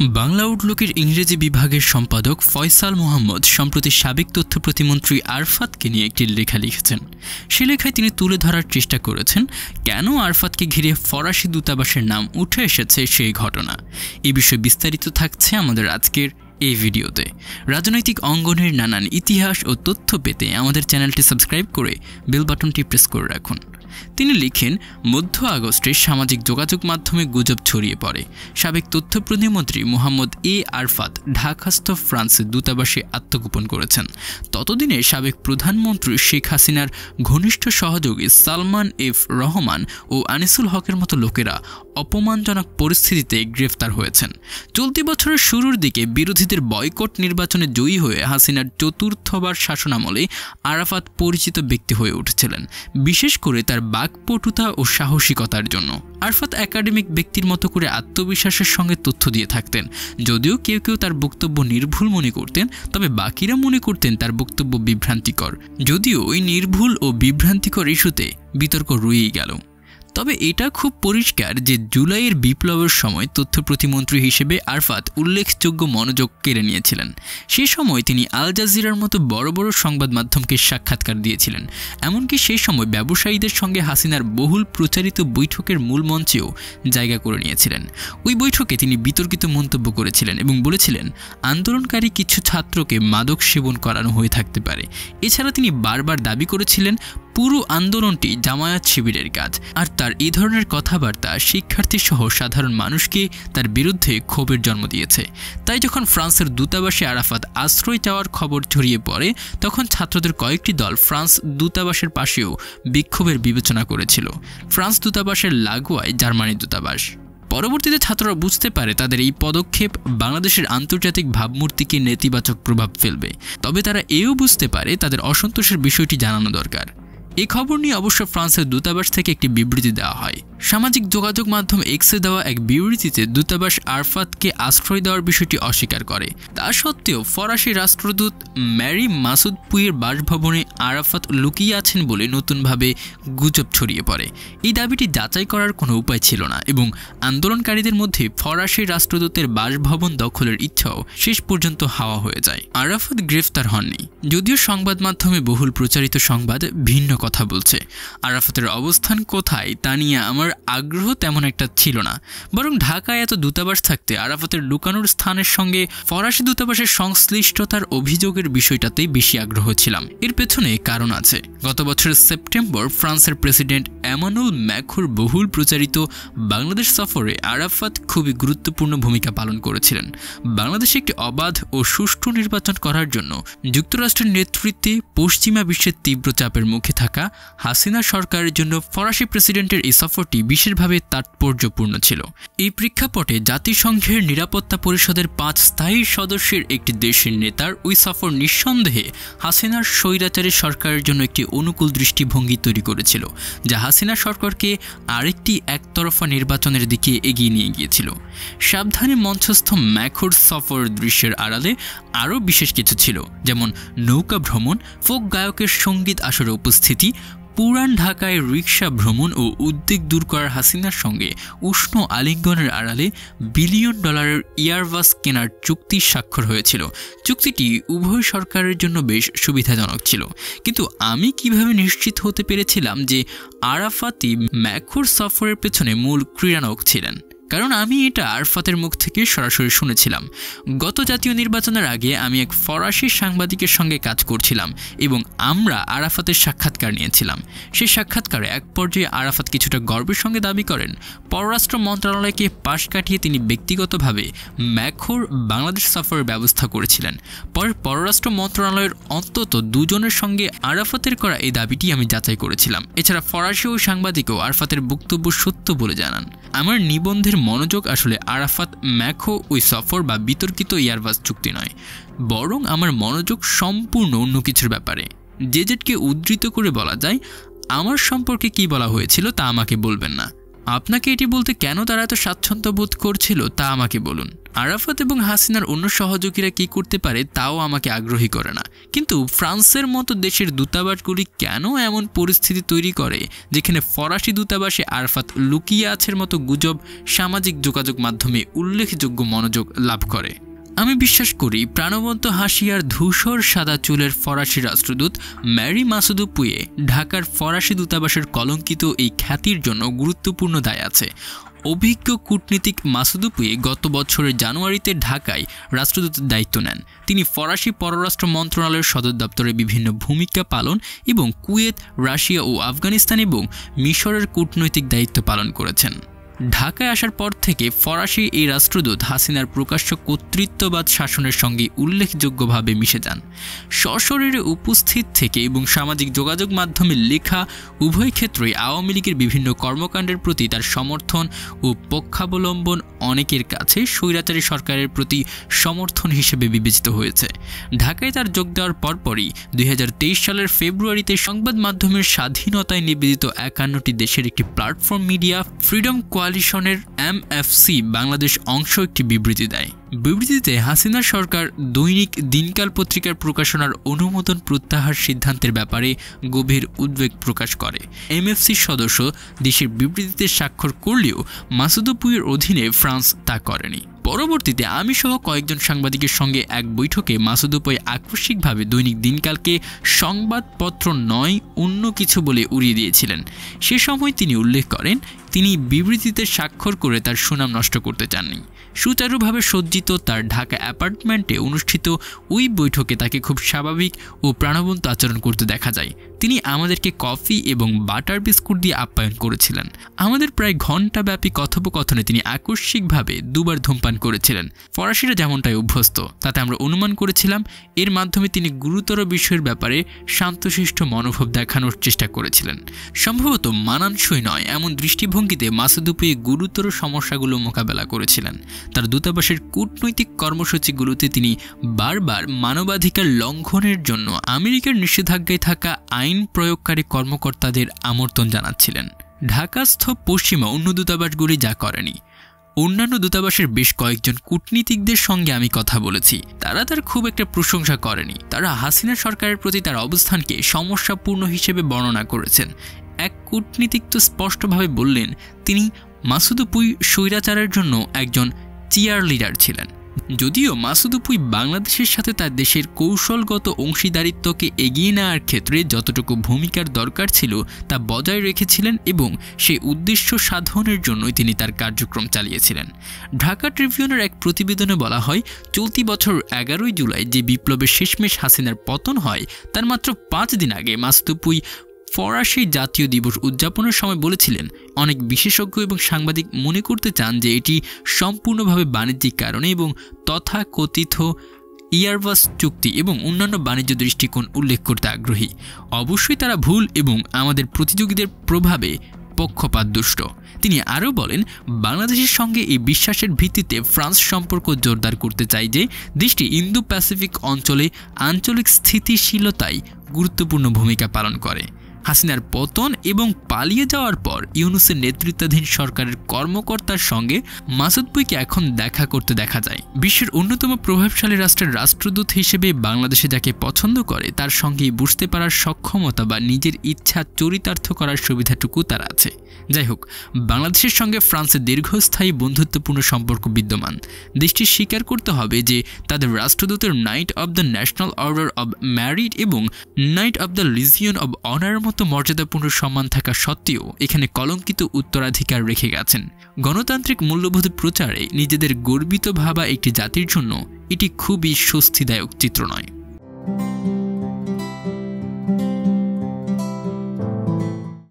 বাংলা আউটলুকের ইংরেজি বিভাগের সম্পাদক ফয়সাল মোহাম্মদ সম্প্রতি সাবেক তথ্য প্রতিমন্ত্রী আরফাতকে নিয়ে একটি লেখা লিখেছেন। সে লেখায় তিনি তুলে ধরার চেষ্টা করেছেন কেন আরফাতকে ঘিরে ফরাসি দূতাবাসের নাম উঠে এসেছে সেই ঘটনা। এই বিষয়ে বিস্তারিত থাকছে আমাদের আজকের এই ভিডিওতে। রাজনৈতিক অঙ্গনের নানান ইতিহাস ও তথ্য পেতে আমাদের চ্যানেলটি সাবস্ক্রাইব করে বেল বাটনটি প্রেস করে রাখুন। তিনি লিখেন, মধ্য আগস্টে সামাজিক যোগাযোগ মাধ্যমে গুজব ছড়িয়ে পড়ে সাবেক তথ্য প্রতিমন্ত্রী মোহাম্মদ আরফাত ঢাকাস্থ ফ্রান্সের দূতাবাসে আত্মগোপন করেছেন। ততদিনে সাবেক প্রধানমন্ত্রী শেখ হাসিনার ঘনিষ্ঠ সহযোগী সালমান এফ রহমান ও আনিসুল হকের মতো লোকেরা অপমানজনক পরিস্থিতিতে গ্রেফতার হয়েছেন। চলতি বছরের শুরুর দিকে বিরোধীদের বয়কট নির্বাচনে জয়ী হয়ে হাসিনার চতুর্থবার শাসনামলে আরাফাত পরিচিত ব্যক্তি হয়ে উঠেছিলেন, বিশেষ করে তার বাকপটুতা ও সাহসিকতার জন্য। আরফাত একাডেমিক ব্যক্তির মতো করে আত্মবিশ্বাসের সঙ্গে তথ্য দিয়ে থাকতেন। যদিও কেউ কেউ তার বক্তব্য নির্ভুল মনে করতেন, তবে বাকিরা মনে করতেন তার বক্তব্য বিভ্রান্তিকর। যদিও ওই নির্ভুল ও বিভ্রান্তিকর ইস্যুতে বিতর্ক রয়েই গেল। তবে এটা খুব পরিষ্কার যে জুলাইয়ের বিপ্লবের সময় তথ্য প্রতিমন্ত্রী হিসেবে আরফাত উল্লেখযোগ্য মনোযোগ কেড়ে নিয়েছিলেন। সে সময় তিনি আল জাজিরার মতো বড় বড় সংবাদ মাধ্যমকে সাক্ষাৎকার দিয়েছিলেন। এমনকি সেই সময় ব্যবসায়ীদের সঙ্গে হাসিনার বহুল প্রচারিত বৈঠকের মূল মঞ্চেও জায়গা করে নিয়েছিলেন। ওই বৈঠকে তিনি বিতর্কিত মন্তব্য করেছিলেন এবং বলেছিলেন আন্দোলনকারী কিছু ছাত্রকে মাদক সেবন করানো হয়ে থাকতে পারে। এছাড়া তিনি বারবার দাবি করেছিলেন পুরো আন্দোলনটি জামায়াত শিবিরের কাজ। আর তার এই ধরনের কথাবার্তা শিক্ষার্থী সহ সাধারণ মানুষকে তার বিরুদ্ধে ক্ষোভের জন্ম দিয়েছে। তাই যখন ফ্রান্সের দূতাবাসে আরাফাত আশ্রয় চাওয়ার খবর ছড়িয়ে পড়ে, তখন ছাত্রদের কয়েকটি দল ফ্রান্স দূতাবাসের পাশেও বিক্ষোভের বিবেচনা করেছিল। ফ্রান্স দূতাবাসের লাগোয়ায় জার্মানি দূতাবাস। পরবর্তীতে ছাত্ররা বুঝতে পারে তাদের এই পদক্ষেপ বাংলাদেশের আন্তর্জাতিক ভাবমূর্তিকে নেতিবাচক প্রভাব ফেলবে। তবে তারা এও বুঝতে পারে তাদের অসন্তোষের বিষয়টি জানানো দরকার। এই খবর নিয়ে অবশ্য ফ্রান্সের দূতাবাস থেকে একটি বিবৃতি দেওয়া হয়। সামাজিক যোগাযোগ মাধ্যম এক্সে দেওয়া এক বিবৃতিতে দূতাবাস আরফাতকে আশ্রয় দেওয়ার বিষয়টি অস্বীকার করে। তা সত্ত্বেও ফরাসি রাষ্ট্রদূত ম্যারি মাসুদ পুইয়ের বাসভবনে আরাফাত লুকিয়ে আছেন বলে নতুনভাবে গুজব ছড়িয়ে পড়ে। এই দাবিটি যাচাই করার কোনো উপায় ছিল না এবং আন্দোলনকারীদের মধ্যে ফরাসি রাষ্ট্রদূতের বাসভবন দখলের ইচ্ছাও শেষ পর্যন্ত হাওয়া হয়ে যায়। আরাফাত গ্রেফতার হননি, যদিও সংবাদ মাধ্যমে বহুল প্রচারিত সংবাদ ভিন্ন কথা বলছে। আরাফাতের অবস্থান কোথায় তা নিয়ে আমার আগ্রহ তেমন একটা ছিল না, বরং ঢাকায় এত দূতাবাস থাকতে আরাফাতের লুকানোর স্থানের সঙ্গে ফরাসি দূতাবাসের সংশ্লিষ্টতার অভিযোগের বিষয়টাতেই বেশি আগ্রহ ছিলাম। এর পেছনে কারণ আছে। গত বছরের সেপ্টেম্বর ফ্রান্সের প্রেসিডেন্ট এমানুয়েল ম্যাক্রোর বহুল প্রচারিত বাংলাদেশ সফরে আরাফাত খুবই গুরুত্বপূর্ণ ভূমিকা পালন করেছিলেন। বাংলাদেশে একটি অবাধ ও সুষ্ঠু নির্বাচন করার জন্য যুক্তরাষ্ট্রের নেতৃত্বে পশ্চিমা বিশ্বের তীব্র চাপের মুখে থাকা হাসিনা সরকারের জন্য ফরাসি প্রেসিডেন্টের এই সফরটি বিশেষভাবে তাৎপর্যপূর্ণ ছিল। এই প্রেক্ষাপটে জাতিসংঘের নিরাপত্তা পরিষদের 5 স্থায়ী সদস্যের একটি দেশের নেতার ওই সফর নিঃসন্দেহে হাসিনার স্বৈরাচারী সরকারের জন্য একটি অনুকূল দৃষ্টিভঙ্গি তৈরি করেছিল, যা হাসিনা সরকারকে আরেকটি একতরফা নির্বাচনের দিকে এগিয়ে নিয়ে গিয়েছিল। সাবধানে মঞ্চস্থ ম্যাক্রোর সফর দৃশ্যের আড়ালে আরও বিশেষ কিছু ছিল, যেমন নৌকা ভ্রমণ, ফোক গায়কের সঙ্গীত আসরে উপস্থিতি, পুরান ঢাকায় রিক্সা ভ্রমণ ও উদ্বেগ দূর করার হাসিনার সঙ্গে উষ্ণ আলিঙ্গনের আড়ালে বিলিয়ন ডলারের এয়ারবাস কেনার চুক্তি স্বাক্ষর হয়েছিল। চুক্তিটি উভয় সরকারের জন্য বেশ সুবিধাজনক ছিল। কিন্তু আমি কিভাবে নিশ্চিত হতে পেরেছিলাম যে আরাফাতই ম্যাক্রোর সফরের পেছনে মূল ক্রীড়ানক ছিলেন? কারণ আমি এটা আরফাতের মুখ থেকে সরাসরি শুনেছিলাম। গত জাতীয় নির্বাচনের আগে আমি এক ফরাসি সাংবাদিকের সঙ্গে কাজ করছিলাম এবং আমরা আরাফাতের সাক্ষাৎকার নিয়েছিলাম। সেই সাক্ষাৎকারে এক পর্যায়ে আরাফাত কিছুটা গর্বের সঙ্গে দাবি করেন পররাষ্ট্র মন্ত্রণালয়কে পাশ কাটিয়ে তিনি ব্যক্তিগতভাবে ম্যাক্রোর বাংলাদেশ সফরের ব্যবস্থা করেছিলেন। পরে পররাষ্ট্র মন্ত্রণালয়ের অন্তত 2 জনের সঙ্গে আরাফাতের করা এই দাবিটি আমি যাচাই করেছিলাম। এছাড়া ফরাসি ওই সাংবাদিকও আরাফাতের বক্তব্য সত্য বলে জানান। আমার নিবন্ধের মনোযোগ আসলে আরাফাত ম্যাক্রো ওই সফর বা বিতর্কিত এয়ারবাস চুক্তি নয়, বরং আমার মনোযোগ সম্পূর্ণ অন্য কিছুর ব্যাপারে। জেজেটকে উদ্ধৃত করে বলা যায়, আমার সম্পর্কে কি বলা হয়েছিল তা আমাকে বলবেন না, আপনাকে এটি বলতে কেন তারা এত স্বাচ্ছন্দ্য বোধ করছিল তা আমাকে বলুন। আরাফাত এবং হাসিনার অন্য সহযোগীরা কি করতে পারে তাও আমাকে আগ্রহী করে না, কিন্তু ফ্রান্সের মতো দেশের দূতাবাসগুলি কেন এমন পরিস্থিতি তৈরি করে যেখানে ফরাসি দূতাবাসে আরাফাত লুকিয়ে আছের মতো গুজব সামাজিক যোগাযোগ মাধ্যমে উল্লেখযোগ্য মনোযোগ লাভ করে। আমি বিশ্বাস করি প্রাণবন্ত হাসি আর ধূসর সাদা চুলের ফরাসি রাষ্ট্রদূত ম্যারি মাসুদুপুয়ে ঢাকার ফরাসি দূতাবাসের কলঙ্কিত এই খ্যাতির জন্য গুরুত্বপূর্ণ দায় আছে। অভিজ্ঞ কূটনীতিক মাসুদুপুয়ে গত বছরের জানুয়ারিতে ঢাকায় রাষ্ট্রদূতের দায়িত্ব নেন। তিনি ফরাসি পররাষ্ট্র মন্ত্রণালয়ের সদর দপ্তরে বিভিন্ন ভূমিকা পালন এবং কুয়েত, রাশিয়া ও আফগানিস্তান এবং মিশরের কূটনৈতিক দায়িত্ব পালন করেছেন। ঢাকায় আসার পর থেকে ফরাসি এই রাষ্ট্রদূত হাসিনার প্রকাশ্য কর্তৃত্ববাদ শাসনের সঙ্গে উল্লেখযোগ্যভাবে মিশে যান। সশরীরে উপস্থিত থেকে এবং সামাজিক যোগাযোগ মাধ্যমে লেখা উভয় ক্ষেত্রেই আওয়ামী লীগের বিভিন্ন কর্মকাণ্ডের প্রতি তার সমর্থন ও পক্ষাবলম্বন অনেকের কাছে স্বৈরাচারী সরকারের প্রতি সমর্থন হিসেবে বিবেচিত হয়েছে। ঢাকায় তার যোগ দেওয়ার পরপরই 2023 সালের ফেব্রুয়ারিতে সংবাদ মাধ্যমের স্বাধীনতায় নিবেদিত 51টি দেশের একটি প্ল্যাটফর্ম মিডিয়া ফ্রিডম কোয়ালিশনের MFC বাংলাদেশ অংশ একটি বিবৃতি দেয়। বিবৃতিতে হাসিনা সরকার দৈনিক দিনকাল পত্রিকার প্রকাশনার অনুমোদন প্রত্যাহার সিদ্ধান্তের ব্যাপারে গভীর উদ্বেগ প্রকাশ করে। MFC সদস্য দেশের বিবৃতিতে স্বাক্ষর করলেও মাসুদুপুয়ের অধীনে ফ্রান্স তা করেনি। পরবর্তীতে আমি সহ কয়েকজন সাংবাদিকের সঙ্গে এক বৈঠকে মাসুদুপুয়ে আকস্মিকভাবে দৈনিক দিনকালকে সংবাদপত্র নয় অন্য কিছু বলে উড়িয়ে দিয়েছিলেন। সে সময় তিনি উল্লেখ করেন তিনি বিবৃতিতে স্বাক্ষর করে তার সুনাম নষ্ট করতে চাননি। সুচারুভাবে সজ্জিত তার ঢাকা অ্যাপার্টমেন্টে অনুষ্ঠিত ওই বৈঠকে তাকে খুব স্বাভাবিক ও প্রাণবন্ত আচরণ করতে দেখা যায়। তিনি আমাদেরকে কফি এবং বাটার বিস্কুট দিয়ে আপ্যায়ন করেছিলেন। আমাদের প্রায় ঘণ্টাব্যাপী কথোপকথনে তিনি আকস্মিকভাবে দুবার ধূমপান করেছিলেন। ফরাসিরা যেমনটাই অভ্যস্ত তাতে আমরা অনুমান করেছিলাম এর মাধ্যমে তিনি গুরুতর বিষয়ের ব্যাপারে শান্তশিষ্ট মনোভাব দেখানোর চেষ্টা করেছিলেন। সম্ভবত মানানসই নয় এমন দৃষ্টিভঙ্গিতে মাসুদুপুয়ে গুরুতর সমস্যাগুলো মোকাবেলা করেছিলেন। তার দূতাবাসের কূটনৈতিক কর্মসূচিগুলোতে তিনি বারবার মানবাধিকার লঙ্ঘনের জন্য আমেরিকার নিষেধাজ্ঞায় থাকা আইন প্রয়োগকারী কর্মকর্তাদের আমন্ত্রণ জানাচ্ছিলেন। ঢাকাস্থ পশ্চিমা অন্য দূতাবাসগুলি যা করেনি। অন্যান্য দূতাবাসের বেশ কয়েকজন কূটনীতিকদের সঙ্গে আমি কথা বলেছি, তারা তার খুব একটা প্রশংসা করেনি। তারা হাসিনা সরকারের প্রতি তার অবস্থানকে সমস্যাপূর্ণ হিসেবে বর্ণনা করেছেন। এক কূটনীতিক তো স্পষ্টভাবে বললেন তিনি মাসুদুপুই স্বৈরাচারের জন্য একজন চিয়ার লিডার ছিলেন। যদিও মাসুদুপুই বাংলাদেশের সাথে তার দেশের কৌশলগত অংশীদারিত্বকে এগিয়ে নেওয়ার ক্ষেত্রে যতটুকু ভূমিকার দরকার ছিল তা বজায় রেখেছিলেন এবং সেই উদ্দেশ্য সাধনের জন্যই তিনি তার কার্যক্রম চালিয়েছিলেন। ঢাকা ট্রিবিউনের এক প্রতিবেদনে বলা হয় চলতি বছর 11 জুলাই যে বিপ্লবের শেষমেশ হাসিনার পতন হয় তার মাত্র 5 দিন আগে মাসুদুপুই ফরাসি জাতীয় দিবস উদযাপনের সময় বলেছিলেন অনেক বিশেষজ্ঞ এবং সাংবাদিক মনে করতে চান যে এটি সম্পূর্ণভাবে বাণিজ্যিক কারণে এবং তথাকথিত ইয়ারবাস চুক্তি এবং অন্যান্য বাণিজ্য দৃষ্টিকোণ উল্লেখ করতে আগ্রহী। অবশ্যই তারা ভুল এবং আমাদের প্রতিযোগীদের প্রভাবে পক্ষপাতদুষ্ট। তিনি আরও বলেন বাংলাদেশের সঙ্গে এই বিশ্বাসের ভিত্তিতে ফ্রান্স সম্পর্ক জোরদার করতে চায় যে দেশটি ইন্দো প্যাসিফিক অঞ্চলে আঞ্চলিক স্থিতিশীলতায় গুরুত্বপূর্ণ ভূমিকা পালন করে। হাসিনার পতন এবং পালিয়ে যাওয়ার পর ইউনূসের নেতৃত্বাধীন সরকারের কর্মকর্তার সঙ্গে মাসুদপুইকে এখন দেখা করতে দেখা যায়। বিশ্বের অন্যতম প্রভাবশালী রাষ্ট্রের রাষ্ট্রদূত হিসেবে বাংলাদেশে যাকে পছন্দ করে তার সঙ্গেই বুঝতে পারার সক্ষমতা বা নিজের ইচ্ছা চরিতার্থ করার সুবিধাটুকু তার আছে। যাই হোক, বাংলাদেশের সঙ্গে ফ্রান্সের দীর্ঘস্থায়ী বন্ধুত্বপূর্ণ সম্পর্ক বিদ্যমান। দেশটি স্বীকার করতে হবে যে তাদের রাষ্ট্রদূতের knight of the national order of merit এবং knight of the legion of honour মতো মর্যাদাপূর্ণ সম্মান থাকা সত্ত্বেও এখানে কলঙ্কিত উত্তরাধিকার রেখে গেছেন। গণতান্ত্রিক মূল্যবোধ প্রচারে নিজেদের গর্বিত ভাবা একটি জাতির জন্য এটি খুবই স্বস্তিদায়ক চিত্র নয়।